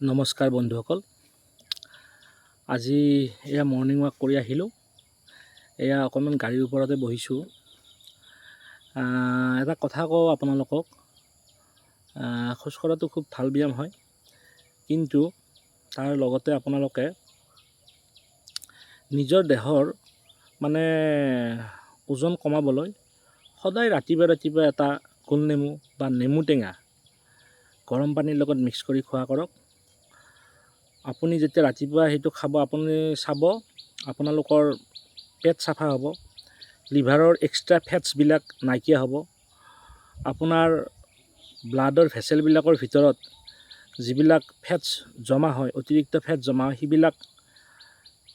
নমস্কাৰ বন্ধুসকল, আজি এয়া মৰ্ণিং ৱাক কৰি আহিলোঁ। এয়া অকণমান গাড়ীৰ ওপৰতে বহিছোঁ। এটা কথা কওঁ আপোনালোকক, খোজ কঢ়াটো খুব ভাল ব্যায়াম হয়, কিন্তু তাৰ লগতে আপোনালোকে নিজৰ দেহৰ ওজন কমাবলৈ সদায় ৰাতিপুৱা এটা গোল নেমু বা নেমু টেঙা গৰম পানীৰ লগত মিক্স কৰি খোৱা কৰক। আপুনি যেতিয়া ৰাতিপুৱা সেইটো খাব, আপুনি চাব আপোনালোকৰ পেট চাফা হ'ব, লিভাৰৰ এক্সট্ৰা ফেটছবিলাক নাইকিয়া হ'ব, আপোনাৰ ব্লাডৰ ভেচেলবিলাকৰ ভিতৰত যিবিলাক ফেটছ জমা হয়, অতিৰিক্ত ফেট জমা হয়, সেইবিলাক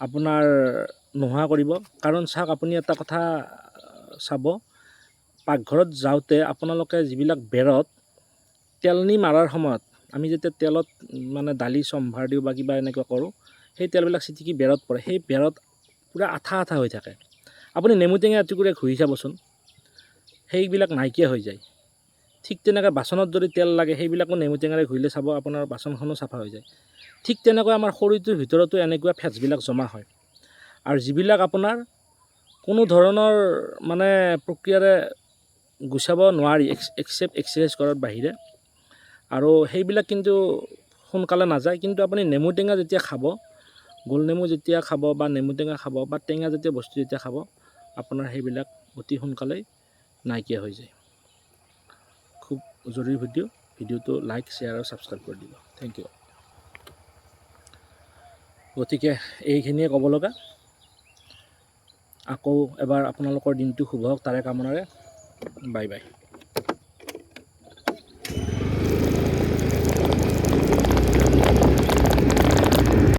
আপোনাৰ নোহোৱা কৰিব। কাৰণ চাওক, আপুনি এটা কথা চাব, পাকঘৰত যাওঁতে আপোনালোকে যিবিলাক বেৰত তেলনি মাৰাৰ সময়ত, আমি যেতিয়া তেলত দালি সম্ভাৰ দিওঁ বা কিবা এনেকুৱা কৰোঁ, সেই তেলবিলাক চিটিকি বেৰত পৰে, সেই বেৰত পূৰা আঠা আঠা হৈ থাকে। আপুনি নেমু টেঙা এটুকুৰা ঘঁহি চাবচোন, সেইবিলাক নাইকিয়া হৈ যায়। ঠিক তেনেকৈ বাচনত যদি তেল লাগে, সেইবিলাকো নেমু টেঙাৰে ঘঁহিলে চাব আপোনাৰ বাচনখনো চাফা হৈ যায়। ঠিক তেনেকৈ আমাৰ শৰীৰটোৰ ভিতৰতো এনেকুৱা ফেটছবিলাক জমা হয়, আৰু যিবিলাক আপোনাৰ কোনো ধৰণৰ প্ৰক্ৰিয়াৰে গুচাব নোৱাৰি এক্সেপ্ট এক্সাৰচাইজ কৰাৰ বাহিৰে, আৰু সেইবিলাক কিন্তু সোনকালে নাযায়। কিন্তু আপুনি নেমু টেঙা যেতিয়া খাব, গোল নেমু যেতিয়া খাব বা নেমু টেঙা খাব বা টেঙা জাতীয় বস্তু যেতিয়া খাব, আপোনাৰ সেইবিলাক অতি সোনকালেই নাইকিয়া হৈ যায়। খুব জৰুৰী ভিডিঅ'টো লাইক, শ্বেয়াৰ আৰু ছাবস্ক্ৰাইব কৰি দিব। Thank you. গতিকে এইখিনিয়ে ক'ব লগা। আকৌ এবাৰ আপোনালোকৰ দিনটো শুভ হওক তাৰে কামনাৰে। Bye bye.